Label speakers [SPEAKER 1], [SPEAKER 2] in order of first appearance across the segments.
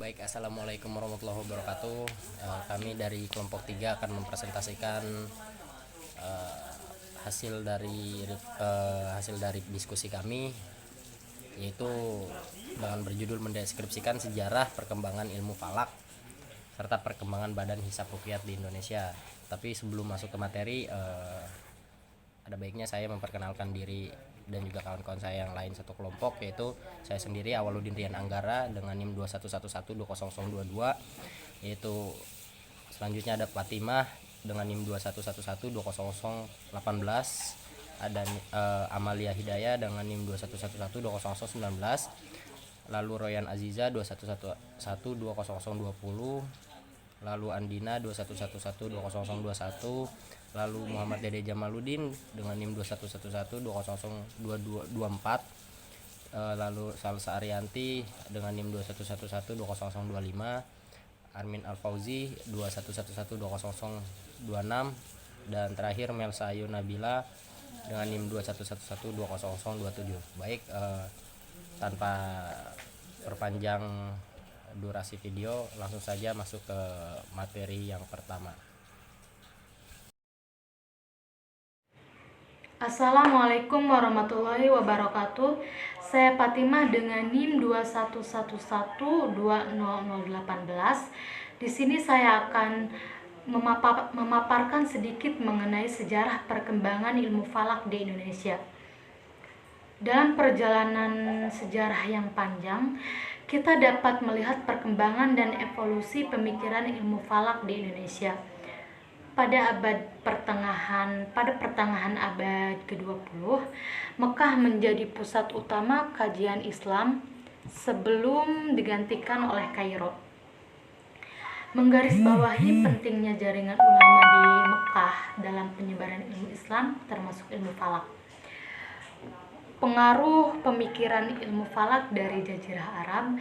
[SPEAKER 1] Baik, assalamualaikum warahmatullahi wabarakatuh. Kami dari kelompok 3 akan mempresentasikan hasil dari diskusi kami, yaitu dengan berjudul mendeskripsikan sejarah perkembangan ilmu falak serta perkembangan badan hisab ruqyah di Indonesia. Tapi sebelum masuk ke materi, ada baiknya saya memperkenalkan diri dan juga kawan-kawan saya yang lain satu kelompok, yaitu saya sendiri Awaludin Rian Anggara dengan NIM 2111200022, yaitu selanjutnya ada Fatimah dengan NIM 21112018, ada Amalia Hidayah dengan NIM 21112019, lalu Royan Aziza 21112020, lalu Andina 21112021, lalu Muhammad Dede Jamaludin dengan NIM 21112024, lalu Salsa Arianti dengan NIM 21112025, Armin Alfauzi 21112026, dan terakhir Melsa Ayu Nabila dengan NIM 21112027. Baik, tanpa perpanjang durasi video, langsung saja masuk ke materi yang pertama.
[SPEAKER 2] Assalamualaikum warahmatullahi wabarakatuh. Saya Fatimah dengan NIM 21112018. Di sini saya akan memaparkan sedikit mengenai sejarah perkembangan ilmu falak di Indonesia. Dalam perjalanan sejarah yang panjang, kita dapat melihat perkembangan dan evolusi pemikiran ilmu falak di Indonesia. Pada pertengahan abad ke-20, Mekah menjadi pusat utama kajian Islam sebelum digantikan oleh Kairo. Menggarisbawahi pentingnya jaringan ulama di Mekah dalam penyebaran ilmu Islam termasuk ilmu falak. Pengaruh pemikiran ilmu falak dari Jazirah Arab,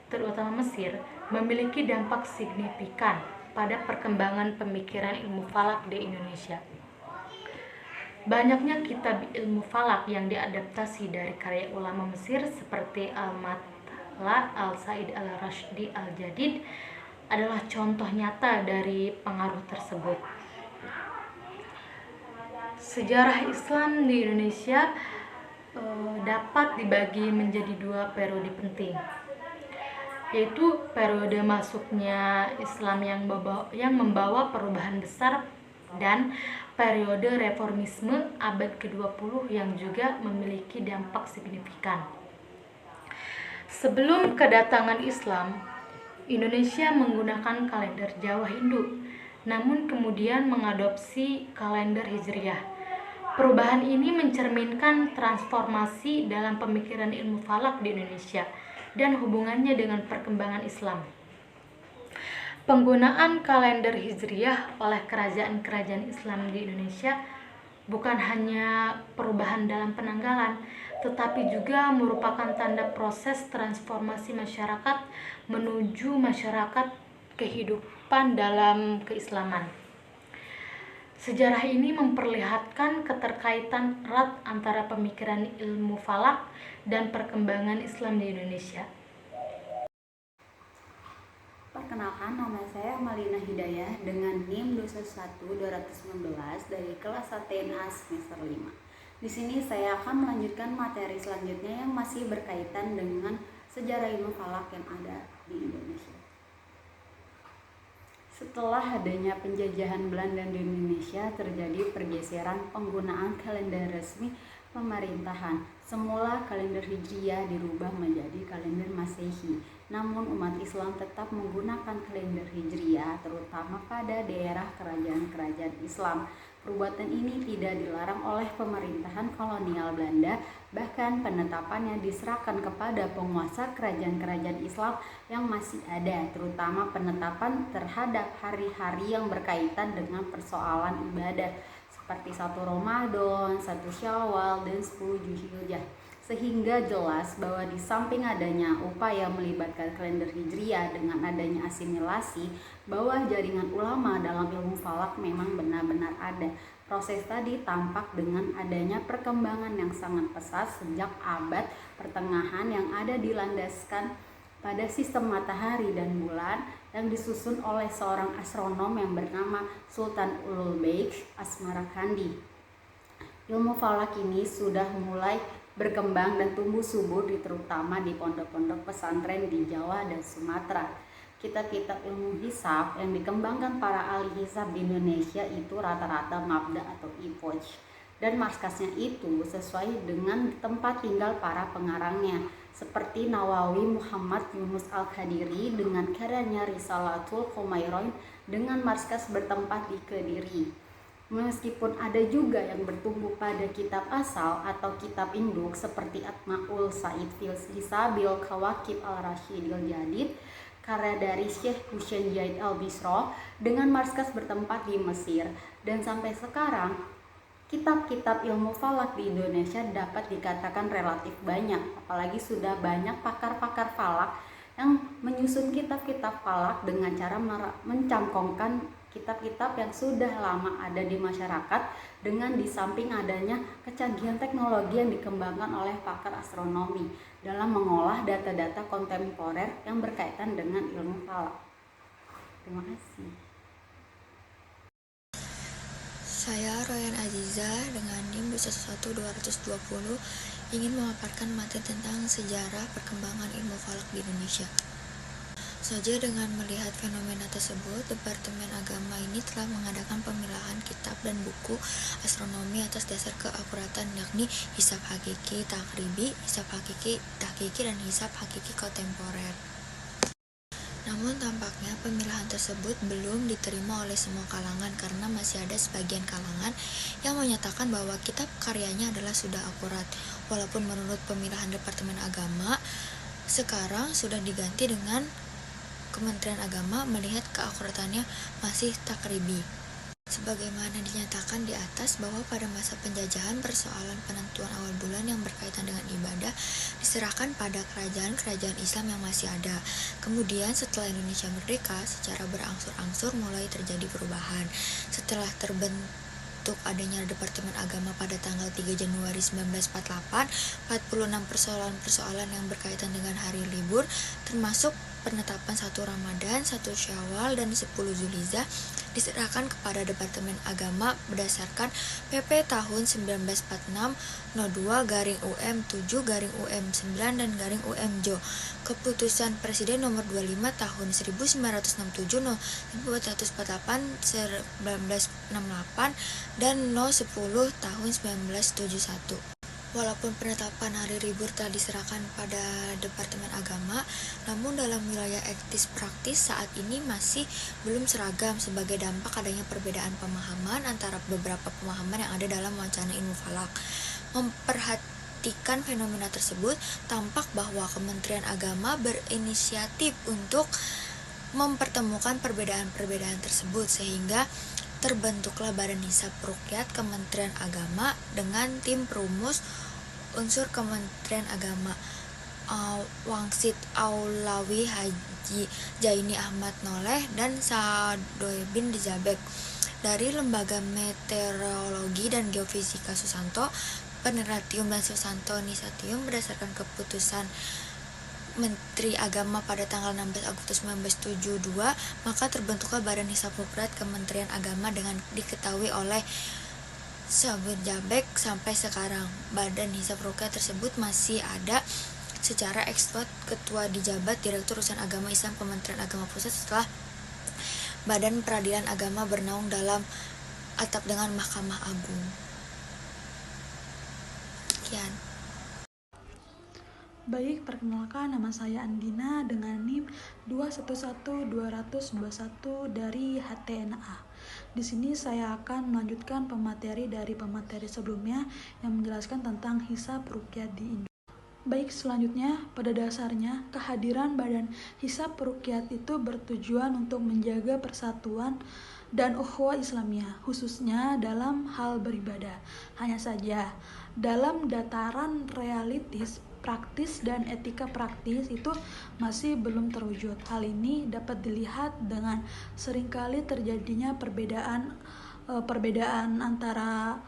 [SPEAKER 2] terutama Mesir, memiliki dampak signifikan pada perkembangan pemikiran ilmu falak di Indonesia. Banyaknya kitab ilmu falak yang diadaptasi dari karya ulama Mesir seperti Al-Matla, Al-Sa'id Al-Rashdi Al-Jadid adalah contoh nyata dari pengaruh tersebut. Sejarah Islam di Indonesia dapat dibagi menjadi dua periode penting, yaitu periode masuknya Islam yang membawa perubahan besar dan periode reformisme abad ke-20 yang juga memiliki dampak signifikan. Sebelum kedatangan Islam, Indonesia menggunakan kalender Jawa Hindu, namun kemudian mengadopsi kalender Hijriah. Perubahan ini mencerminkan transformasi dalam pemikiran ilmu falak di Indonesia dan hubungannya dengan perkembangan Islam. Penggunaan kalender Hijriah oleh kerajaan-kerajaan Islam di Indonesia bukan hanya perubahan dalam penanggalan, tetapi juga merupakan tanda proses transformasi masyarakat menuju masyarakat kehidupan dalam keislaman. Sejarah ini memperlihatkan keterkaitan erat antara pemikiran ilmu falak dan perkembangan Islam di Indonesia.
[SPEAKER 3] Perkenalkan, nama saya Malina Hidayah dengan NIM 211219 dari kelas 1A semester 5. Di sini saya akan melanjutkan materi selanjutnya yang masih berkaitan dengan sejarah ilmu falak yang ada di Indonesia. Setelah adanya penjajahan Belanda di Indonesia, terjadi pergeseran penggunaan kalender resmi pemerintahan. Semula kalender Hijriah dirubah menjadi kalender Masehi. Namun umat Islam tetap menggunakan kalender Hijriah terutama pada daerah kerajaan-kerajaan Islam. Perbuatan ini tidak dilarang oleh pemerintahan kolonial Belanda, bahkan penetapannya diserahkan kepada penguasa kerajaan-kerajaan Islam yang masih ada, terutama penetapan terhadap hari-hari yang berkaitan dengan persoalan ibadah seperti 1 Ramadan, 1 Syawal, dan 10 Zulhijjah. Sehingga jelas bahwa di samping adanya upaya melibatkan kalender Hijriah dengan adanya asimilasi, bahwa jaringan ulama dalam ilmu falak memang benar-benar ada. Proses tadi tampak dengan adanya perkembangan yang sangat pesat sejak abad pertengahan yang ada dilandaskan pada sistem matahari dan bulan yang disusun oleh seorang astronom yang bernama Sultan Ulul Beig Asmarakandi. Ilmu falak ini sudah mulai berkembang dan tumbuh subur terutama di pondok-pondok pesantren di Jawa dan Sumatera. Kitab-kitab ilmu hisab yang dikembangkan para ahli hisab di Indonesia itu rata-rata mabda atau ipoj, dan markasnya itu sesuai dengan tempat tinggal para pengarangnya, seperti Nawawi Muhammad Yunus Al-Qadiri dengan karyanya Risalatul Qomairoin dengan markas bertempat di Kediri. Meskipun ada juga yang bertumbuh pada kitab asal atau kitab induk seperti Atmaul Said fil Hisabil Kawakib Al-Rasyidil Jadid karya dari Syekh Hussein Zaid Al-Bisro dengan markas bertempat di Mesir, dan sampai sekarang kitab-kitab ilmu falak di Indonesia dapat dikatakan relatif banyak, apalagi sudah banyak pakar-pakar falak yang menyusun kitab-kitab falak dengan cara mencangkongkan kitab-kitab yang sudah lama ada di masyarakat, dengan di samping adanya kecanggihan teknologi yang dikembangkan oleh pakar astronomi dalam mengolah data-data kontemporer yang berkaitan dengan ilmu falak. Terima kasih.
[SPEAKER 4] Saya Royan Aziza dengan NIM 21220 ingin memaparkan materi tentang sejarah perkembangan ilmu falak di Indonesia. Saja dengan melihat fenomena tersebut, Departemen Agama ini telah mengadakan pemilahan kitab dan buku astronomi atas dasar keakuratan, yakni hisab hakiki takribi, hisab hakiki tahkiki, dan hisab hakiki kontemporer. Namun tampaknya pemilahan tersebut belum diterima oleh semua kalangan karena masih ada sebagian kalangan yang menyatakan bahwa kitab karyanya adalah sudah akurat, walaupun menurut pemilahan Departemen Agama sekarang sudah diganti dengan Kementerian Agama melihat keakuratannya masih takribi. Sebagaimana dinyatakan di atas bahwa pada masa penjajahan persoalan penentuan awal bulan yang berkaitan dengan ibadah diserahkan pada kerajaan-kerajaan Islam yang masih ada. Kemudian setelah Indonesia merdeka, secara berangsur-angsur mulai terjadi perubahan. Setelah terbentuk adanya Departemen Agama pada tanggal 3 Januari 1948, 46 persoalan-persoalan yang berkaitan dengan hari libur, termasuk penetapan 1 Ramadan, 1 Syawal, dan 10 Zulhijjah diserahkan kepada Departemen Agama berdasarkan PP tahun 1946 02/UM 7/UM 9 dan -UM-JO, Keputusan Presiden nomor 25 tahun 1967 no 1448 1968 dan no 10 tahun 1971. Walaupun penetapan hari libur telah diserahkan pada Departemen Agama, namun dalam wilayah etis praktis saat ini masih belum seragam sebagai dampak adanya perbedaan pemahaman antara beberapa pemahaman yang ada dalam wacana ilmu falak. Memperhatikan fenomena tersebut, tampak bahwa Kementerian Agama berinisiatif untuk mempertemukan perbedaan-perbedaan tersebut, sehingga terbentuklah Badan Hisab Ruqyat Kementerian Agama dengan tim perumus unsur Kementerian Agama, Wangsit Aulawi, Haji Jaini Ahmad Noleh, dan Sadoibin Rizabek. Dari Lembaga Meteorologi dan Geofisika Susanto, Peneratium dan Susanto Nisatium berdasarkan keputusan Menteri Agama pada tanggal 16 Agustus 1972, maka terbentuklah Badan Hisab Ruqyat Kementerian Agama dengan diketahui oleh Sabujabek sampai sekarang. Badan Hisab Ruqyat tersebut masih ada secara ekstot, ketua dijabat Direktur Urusan Agama Islam Kementerian Agama Pusat setelah Badan Peradilan Agama bernaung dalam atap dengan Mahkamah Agung. Sekian.
[SPEAKER 5] Baik, perkenalkan, nama saya Andina dengan NIM 211221 dari HTNA. Di sini saya akan melanjutkan pemateri dari pemateri sebelumnya yang menjelaskan tentang hisab ruqyah di Indonesia. Baik, selanjutnya, pada dasarnya kehadiran Badan Hisab Ruqyat itu bertujuan untuk menjaga persatuan dan ukhuwah Islamiyah, khususnya dalam hal beribadah. Hanya saja, dalam dataran realitis, praktis dan etika praktis itu masih belum terwujud. Hal ini dapat dilihat dengan seringkali terjadinya perbedaan antara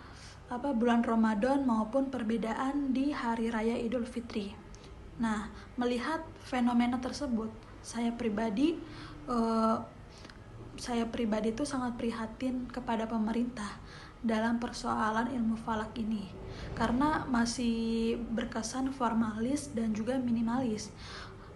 [SPEAKER 5] bulan Ramadan maupun perbedaan di hari raya Idul Fitri. Nah, melihat fenomena tersebut, saya pribadi eh, itu sangat prihatin kepada pemerintah dalam persoalan ilmu falak ini, karena masih berkesan formalis dan juga minimalis,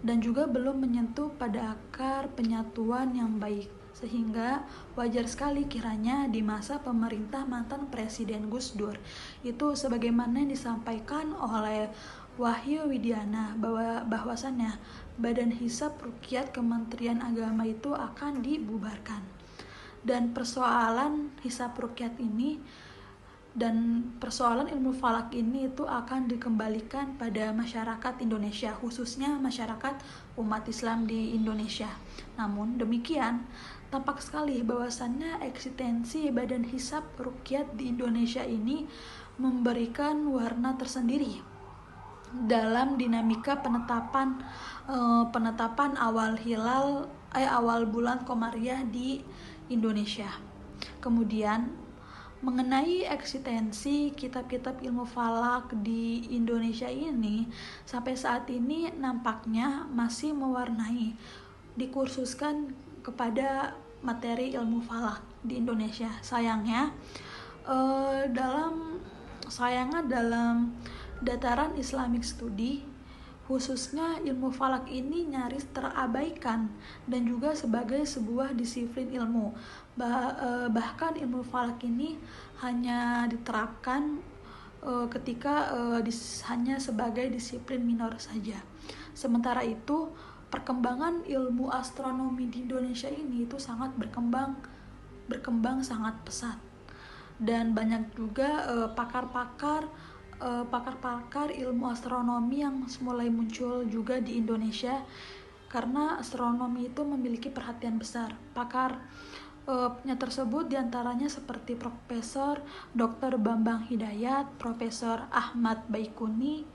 [SPEAKER 5] dan juga belum menyentuh pada akar penyatuan yang baik, sehingga wajar sekali kiranya di masa pemerintah mantan Presiden Gus Dur itu, sebagaimana yang disampaikan oleh Wahyu Widiana, bahwasannya Badan Hisab Ruqyat Kementerian Agama itu akan dibubarkan, dan persoalan hisab ruqyat ini dan persoalan ilmu falak ini itu akan dikembalikan pada masyarakat Indonesia, khususnya masyarakat umat Islam di Indonesia. Namun demikian, tampak sekali bahwasannya eksistensi Badan Hisab Ruqyat di Indonesia ini memberikan warna tersendiri dalam dinamika penetapan awal bulan Komariah di Indonesia. Kemudian mengenai eksistensi kitab-kitab ilmu falak di Indonesia ini, sampai saat ini nampaknya masih mewarnai dikursuskan kepada materi ilmu falak di Indonesia. Sayangnya dalam dataran Islamic Study, khususnya ilmu falak ini nyaris terabaikan dan juga sebagai sebuah disiplin ilmu. Bahkan ilmu falak ini hanya diterapkan ketika hanya sebagai disiplin minor saja. Sementara itu, perkembangan ilmu astronomi di Indonesia ini itu sangat berkembang sangat pesat, dan banyak juga pakar-pakar ilmu astronomi yang mulai muncul juga di Indonesia, karena astronomi itu memiliki perhatian besar. Pakarnya tersebut diantaranya seperti Profesor Dr. Bambang Hidayat, Profesor Ahmad Baikuni,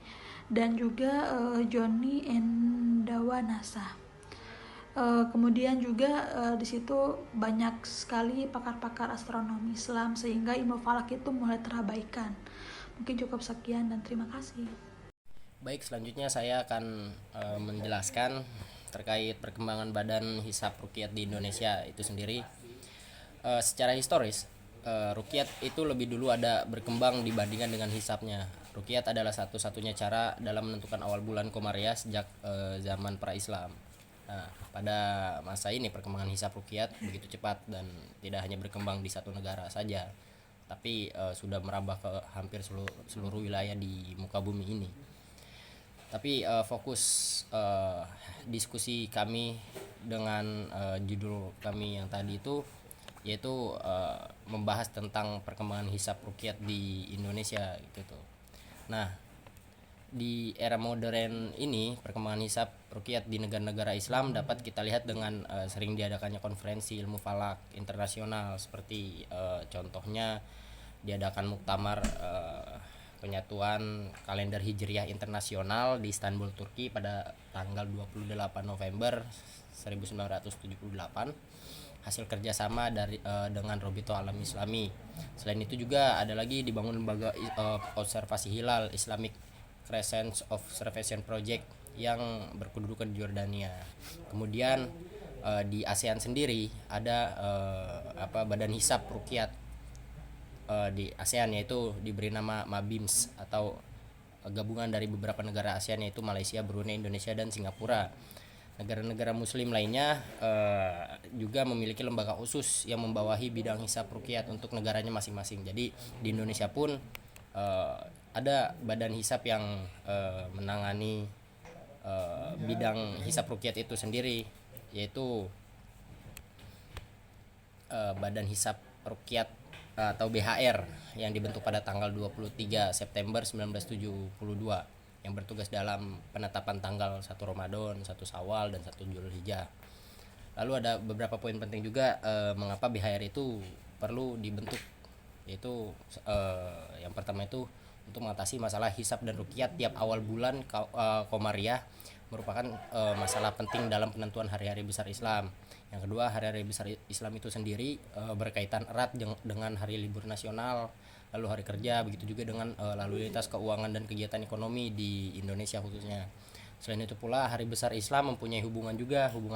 [SPEAKER 5] dan juga Joni Endawanasa. Kemudian juga di situ banyak sekali pakar-pakar astronomi Islam, sehingga ilmu falak itu mulai terabaikan. Mungkin cukup sekian dan terima kasih.
[SPEAKER 1] Baik, selanjutnya saya akan menjelaskan terkait perkembangan Badan Hisab Ruqyat di Indonesia itu sendiri. Secara historis, ruqyat itu lebih dulu ada berkembang dibandingkan dengan hisabnya. Ruqyat adalah satu-satunya cara dalam menentukan awal bulan Komariah sejak zaman pra-Islam. Nah, pada masa ini perkembangan hisab ruqyat begitu cepat dan tidak hanya berkembang di satu negara saja, tapi sudah merambah ke hampir seluruh wilayah di muka bumi ini. Tapi fokus diskusi kami dengan judul kami yang tadi itu yaitu membahas tentang perkembangan hisab ruqyat di Indonesia gitu tuh. Nah, di era modern ini perkembangan hisab ruqyat di negara-negara Islam dapat kita lihat dengan sering diadakannya konferensi ilmu falak internasional, seperti contohnya diadakan muktamar penyatuan kalender Hijriah internasional di Istanbul, Turki pada tanggal 28 November 1978 hasil kerjasama dengan Robito Alam Islami. Selain itu juga ada lagi dibangun lembaga observasi hilal Islamic Crescent Observation Project yang berkedudukan di Jordania. Kemudian di ASEAN sendiri ada Badan Hisab Ruqyat di ASEAN, yaitu diberi nama MABIMS atau gabungan dari beberapa negara ASEAN, yaitu Malaysia, Brunei, Indonesia, dan Singapura. Negara-negara muslim lainnya juga memiliki lembaga khusus yang membawahi bidang hisab ruqyat untuk negaranya masing-masing. Jadi di Indonesia pun ada badan hisab yang menangani bidang hisab ruqyat itu sendiri, yaitu Badan Hisab Ruqyat atau BHR yang dibentuk pada tanggal 23 September 1972 yang bertugas dalam penetapan tanggal 1 Ramadan, 1 Syawal, dan 1 Zulhijjah. Lalu ada beberapa poin penting juga mengapa BHR itu perlu dibentuk, yaitu yang pertama itu untuk mengatasi masalah hisab dan ruqyat tiap awal bulan Komariah merupakan masalah penting dalam penentuan hari-hari besar Islam. Yang kedua, hari-hari besar Islam itu sendiri berkaitan erat dengan hari libur nasional, lalu hari kerja, begitu juga dengan lalu lintas keuangan dan kegiatan ekonomi di Indonesia khususnya. Selain itu pula hari besar Islam mempunyai hubungan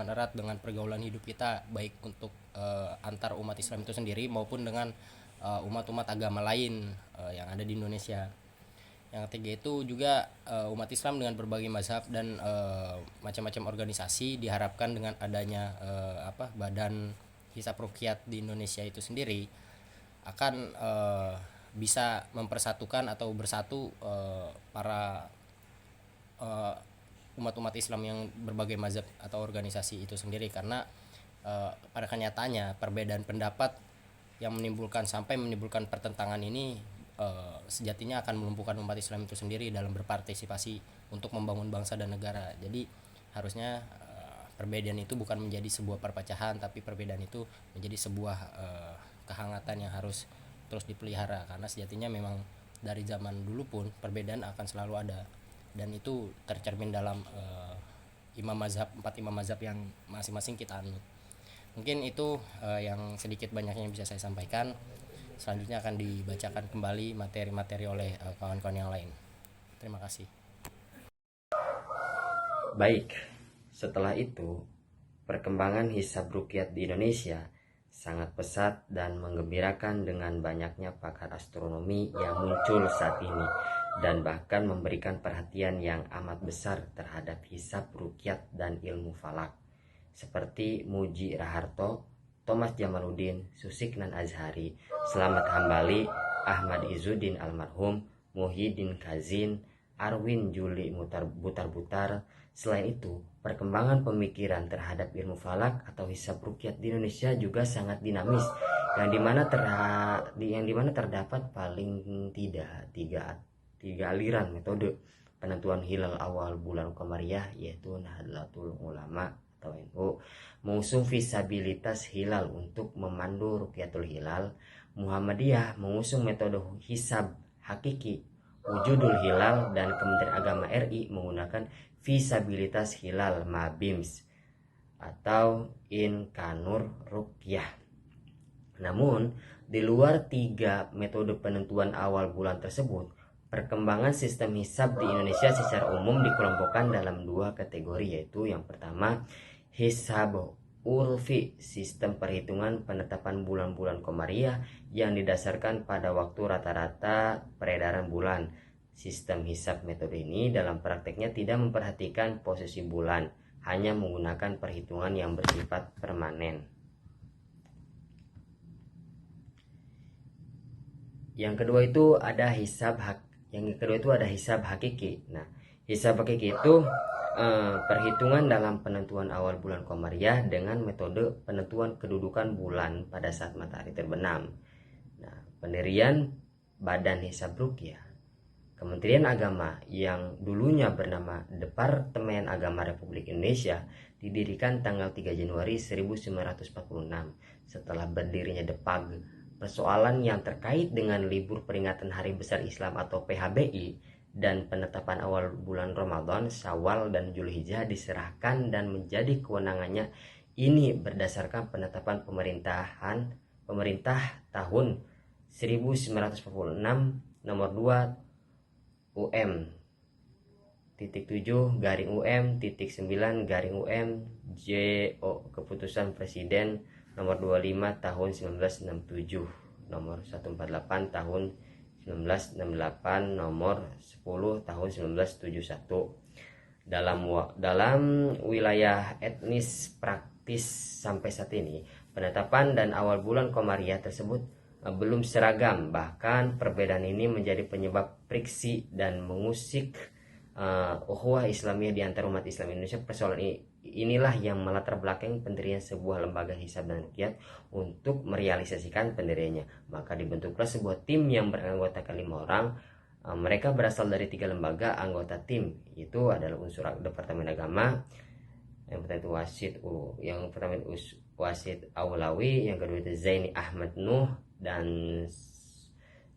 [SPEAKER 1] erat dengan pergaulan hidup kita, baik untuk antar umat Islam itu sendiri maupun dengan umat-umat agama lain yang ada di Indonesia. Yang ketiga itu juga umat Islam dengan berbagai mazhab dan macam-macam organisasi diharapkan dengan adanya Badan Hisab Ruqyah di Indonesia itu sendiri akan bisa mempersatukan atau bersatu para umat-umat Islam yang berbagai mazhab atau organisasi itu sendiri, karena pada kenyataannya perbedaan pendapat yang sampai menimbulkan pertentangan ini sejatinya akan melumpuhkan umat Islam itu sendiri dalam berpartisipasi untuk membangun bangsa dan negara. Jadi harusnya perbedaan itu bukan menjadi sebuah perpecahan, tapi perbedaan itu menjadi sebuah kehangatan yang harus terus dipelihara, karena sejatinya memang dari zaman dulu pun perbedaan akan selalu ada, dan itu tercermin dalam empat imam mazhab yang masing-masing kita anut. Mungkin itu yang sedikit banyaknya yang bisa saya sampaikan. Selanjutnya akan dibacakan kembali materi-materi oleh kawan-kawan yang lain. Terima kasih.
[SPEAKER 6] Baik, setelah itu perkembangan hisab ruqyah di Indonesia sangat pesat dan menggembirakan dengan banyaknya pakar astronomi yang muncul saat ini, dan bahkan memberikan perhatian yang amat besar terhadap hisab ruqyah dan ilmu falak, seperti Muji Raharto, Thomas Jamaluddin, Susiknan Azhari, Slamet Hambali, Ahmad Izzuddin almarhum, Muhyiddin Kazin, Arwin Juli Butar-Butar. Selain itu, perkembangan pemikiran terhadap ilmu falak atau hisab ruqyah di Indonesia juga sangat dinamis, yang dimana terdapat paling tidak tiga aliran metode penentuan hilal awal bulan Qamariyah, yaitu Nahdlatul Ulama atau NU mengusung visabilitas hilal untuk memandu ruqyatul hilal. Muhammadiyah mengusung metode hisab hakiki wujudul hilal, dan Kementerian Agama RI menggunakan visabilitas hilal Mabims atau Inkanur Ruqyah. Namun, di luar tiga metode penentuan awal bulan tersebut, perkembangan sistem hisab di Indonesia secara umum dikelompokkan dalam dua kategori, yaitu yang pertama hisab urfi, sistem perhitungan penetapan bulan-bulan Qamariyah yang didasarkan pada waktu rata-rata peredaran bulan. Sistem hisab metode ini dalam prakteknya tidak memperhatikan posisi bulan, hanya menggunakan perhitungan yang bersifat permanen. Yang kedua itu ada hisab hakiki. Nah, hisab hakiki itu perhitungan dalam penentuan awal bulan Qamariyah dengan metode penentuan kedudukan bulan pada saat matahari terbenam. Nah, pendirian Badan Hisab Ruqyah, Kementerian Agama yang dulunya bernama Departemen Agama Republik Indonesia, didirikan tanggal 3 Januari 1946 setelah berdirinya DEPAG. Persoalan yang terkait dengan libur peringatan Hari Besar Islam atau PHBI dan penetapan awal bulan Ramadan, Syawal, dan Zulhijjah diserahkan dan menjadi kewenangannya ini berdasarkan penetapan pemerintah tahun 1946 nomor 2 UM .7/UM.9/UM JO, keputusan Presiden nomor 25 tahun 1967, nomor 148 tahun 1968, nomor 10 tahun 1971. Dalam wilayah etnis praktis sampai saat ini, penetapan dan awal bulan Qamariyah tersebut belum seragam. Bahkan perbedaan ini menjadi penyebab friksi dan mengusik ukhuwah Islamiyah di antara umat Islam Indonesia. Persoalan inilah yang melatar belakang pendirian sebuah lembaga hisab dan ruqyah. Untuk merealisasikan pendiriannya, maka dibentuklah sebuah tim yang beranggotakan 5 orang. Mereka berasal dari 3 lembaga anggota tim, itu adalah unsur Departemen Agama, yang pertama itu Wasid Awlawi, yang kedua itu Zaini Ahmad Nuh dan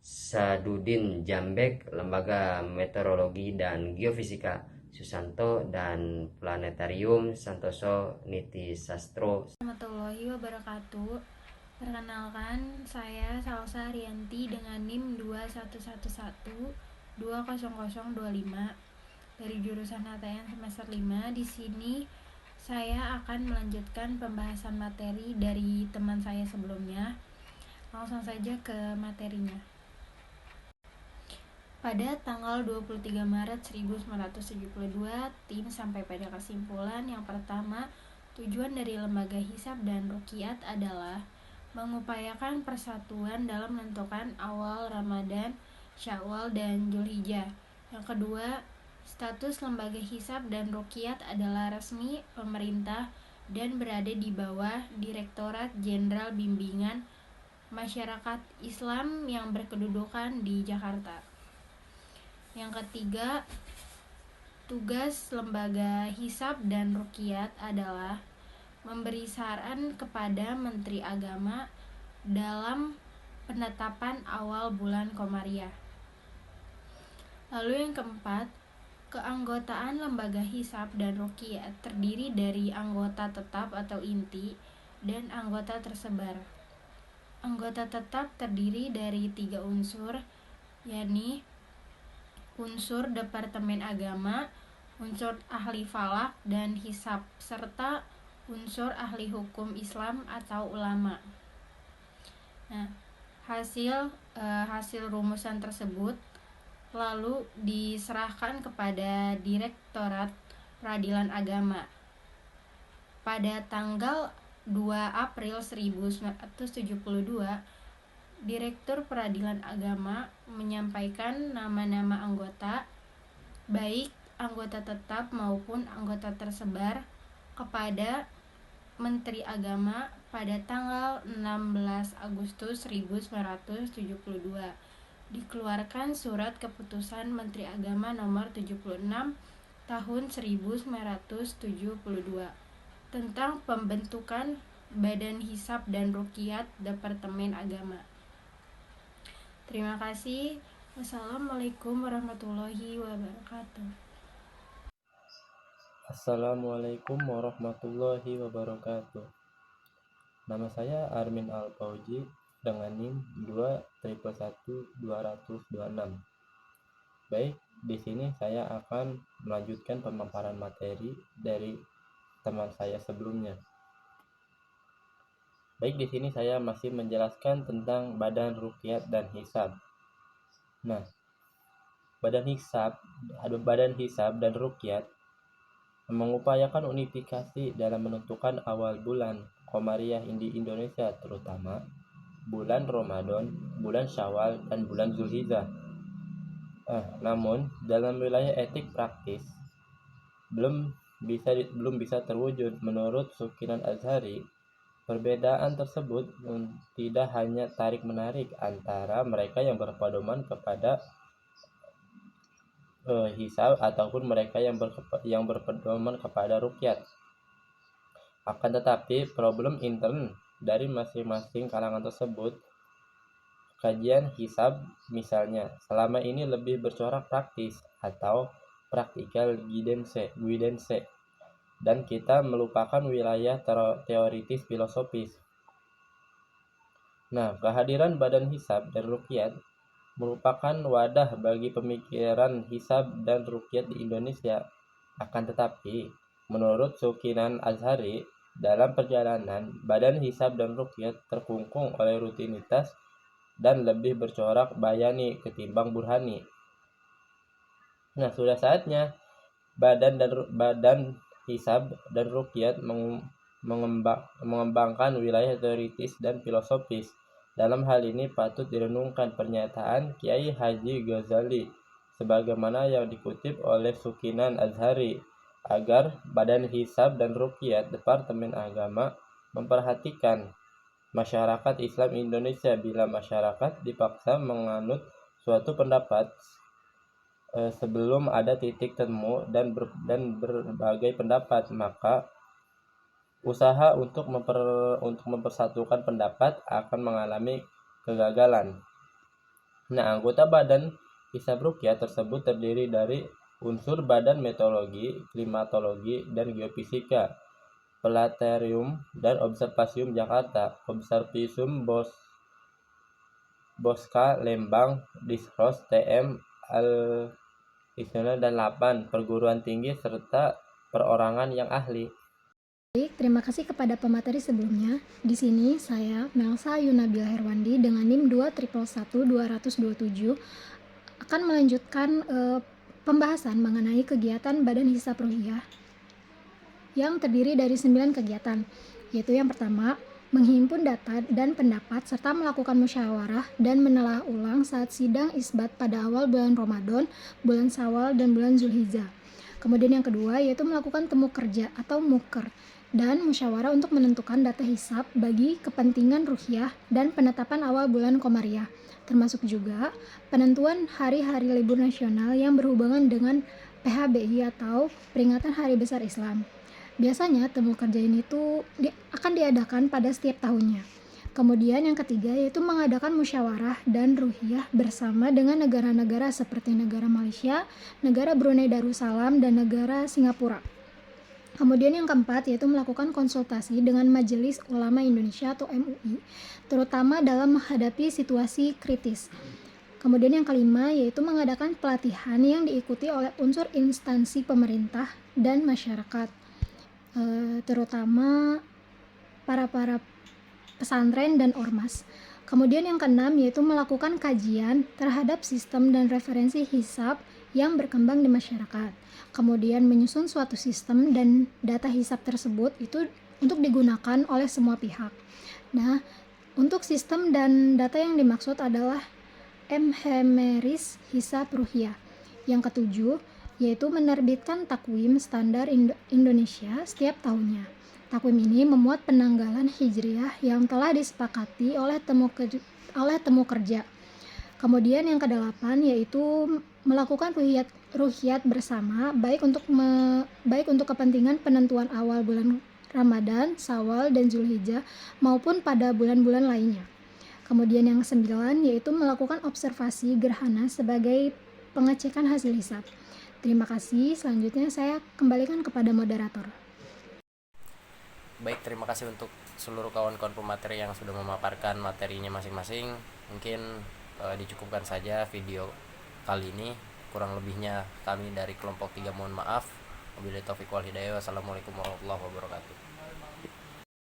[SPEAKER 6] Sadudin Jambek, lembaga meteorologi dan geofisika Susanto, dan planetarium Santoso Niti Sastro.
[SPEAKER 4] Warahmatullahi wabarakatuh. Perkenalkan, saya Salsa Rianti dengan NIM 2111 20025.
[SPEAKER 7] dari jurusan HTN semester 5. Di sini saya akan melanjutkan pembahasan materi dari teman saya sebelumnya. Langsung saja ke materinya. Pada tanggal 23 Maret 1972, tim sampai pada kesimpulan yang pertama, tujuan dari lembaga hisab dan ruqyat adalah mengupayakan persatuan dalam menentukan awal Ramadan, Syawal, dan Zulhijjah. Yang kedua, status lembaga hisab dan ruqyat adalah resmi pemerintah dan berada di bawah Direktorat Jenderal Bimbingan Masyarakat Islam yang berkedudukan di Jakarta. Yang ketiga, tugas lembaga hisab dan ruqyat adalah memberi saran kepada Menteri Agama dalam penetapan awal bulan Komariah. Lalu yang keempat, keanggotaan lembaga hisab dan ruqyat terdiri dari anggota tetap atau inti dan anggota tersebar. Anggota tetap terdiri dari 3 unsur, yakni unsur Departemen Agama, unsur ahli falak dan hisab, serta unsur ahli hukum Islam atau ulama. Nah, hasil rumusan tersebut lalu diserahkan kepada Direktorat Peradilan Agama. Pada tanggal 2 April 1972, Direktur Peradilan Agama menyampaikan nama-nama anggota, baik anggota tetap maupun anggota tersebar, kepada Menteri Agama pada tanggal 16 Agustus 1972. Dikeluarkan surat keputusan Menteri Agama nomor 76 tahun 1972 tentang pembentukan Badan Hisab dan Ruqyat Departemen Agama. Terima kasih. Wassalamualaikum warahmatullahi wabarakatuh.
[SPEAKER 8] Assalamualaikum warahmatullahi wabarakatuh. Nama saya Armin Al-Fauji dengan NIM 2111226. Baik, di sini saya akan melanjutkan pemaparan materi dari teman saya sebelumnya. Baik, di sini saya masih menjelaskan tentang Badan Ruqyat dan Hisab. Nah, Badan Hisab dan Ruqyat mengupayakan unifikasi dalam menentukan awal bulan Komariah di Indonesia, terutama bulan Ramadan, bulan Syawal, dan bulan Zulhijjah. Namun, dalam wilayah etik praktis belum bisa terwujud. Menurut Sukinan Azhari, perbedaan tersebut tidak hanya tarik-menarik antara mereka yang berpedoman kepada hisab ataupun mereka yang berpedoman kepada ruqyat. Akan tetapi, problem intern dari masing-masing kalangan tersebut. Kajian hisab misalnya selama ini lebih bercorak praktis atau practical guidance, dan kita melupakan wilayah teoritis filosofis. Nah, kehadiran Badan Hisab dan Ruqyat merupakan wadah bagi pemikiran hisab dan ruqyat di Indonesia. Akan tetapi, menurut Sukinan Azhari, dalam perjalanan Badan Hisab dan Ruqyat terkungkung oleh rutinitas dan lebih bercorak bayani ketimbang burhani. Nah, sudah saatnya Badan Hisab dan Ruqyat mengembangkan wilayah teoritis dan filosofis. Dalam hal ini patut direnungkan pernyataan Kiai Haji Ghazali sebagaimana yang dikutip oleh Sukinan Azhari, agar Badan Hisab dan Ruqyat Departemen Agama memperhatikan masyarakat Islam Indonesia bila masyarakat dipaksa menganut suatu pendapat sebelum ada titik temu dan berbagai pendapat, maka usaha untuk mempersatukan pendapat akan mengalami kegagalan. Nah, anggota Badan Hisab Ruqyat tersebut terdiri dari unsur Badan Meteorologi, Klimatologi, dan Geofisika, Planetarium dan Observasium Jakarta, Observisium Bosca Lembang, Disros TM fungsional, dan 8 perguruan tinggi serta perorangan yang ahli.
[SPEAKER 7] Baik, terima kasih kepada pemateri sebelumnya. Di sini saya, Melsa Yunabil Herwandi dengan NIM 2111227 akan melanjutkan pembahasan mengenai kegiatan Badan Hisab Ruhiyah yang terdiri dari 9 kegiatan, yaitu yang pertama, menghimpun data dan pendapat serta melakukan musyawarah dan menelaah ulang saat sidang isbat pada awal bulan Ramadan, bulan Syawal, dan bulan Zulhijjah. Kemudian yang kedua yaitu melakukan temu kerja atau muker dan musyawarah untuk menentukan data hisab bagi kepentingan ruhiyah dan penetapan awal bulan Komariah, termasuk juga penentuan hari-hari libur nasional yang berhubungan dengan PHBI atau peringatan Hari Besar Islam. Biasanya temu kerja ini akan diadakan pada setiap tahunnya. Kemudian yang ketiga yaitu mengadakan musyawarah dan ruhiyah bersama dengan negara-negara seperti negara Malaysia, negara Brunei Darussalam, dan negara Singapura. Kemudian yang keempat yaitu melakukan konsultasi dengan Majelis Ulama Indonesia atau MUI, terutama dalam menghadapi situasi kritis. Kemudian yang kelima yaitu mengadakan pelatihan yang diikuti oleh unsur instansi pemerintah dan masyarakat, terutama para pesantren dan ormas. Kemudian yang keenam yaitu melakukan kajian terhadap sistem dan referensi hisab yang berkembang di masyarakat. Kemudian menyusun suatu sistem dan data hisab tersebut itu untuk digunakan oleh semua pihak. Nah, untuk sistem dan data yang dimaksud adalah Mhemeris Hisab Ruhiyah. Yang ketujuh yaitu menerbitkan takwim standar Indonesia setiap tahunnya. Takwim ini memuat penanggalan hijriah yang telah disepakati oleh temu kerja. Kemudian yang kedelapan yaitu melakukan ruhiyat bersama baik untuk kepentingan penentuan awal bulan Ramadan, Syawal, dan Zulhijjah maupun pada bulan-bulan lainnya. Kemudian yang kesembilan yaitu melakukan observasi gerhana sebagai pengecekan hasil hisab. Terima kasih. Selanjutnya saya kembalikan kepada moderator.
[SPEAKER 1] Baik, terima kasih untuk seluruh kawan-kawan pemateri yang sudah memaparkan materinya masing-masing. Mungkin dicukupkan saja video kali ini. Kurang lebihnya kami dari kelompok 3 mohon maaf. Wabillahi taufiq wal hidayah. Wassalamualaikum warahmatullahi wabarakatuh.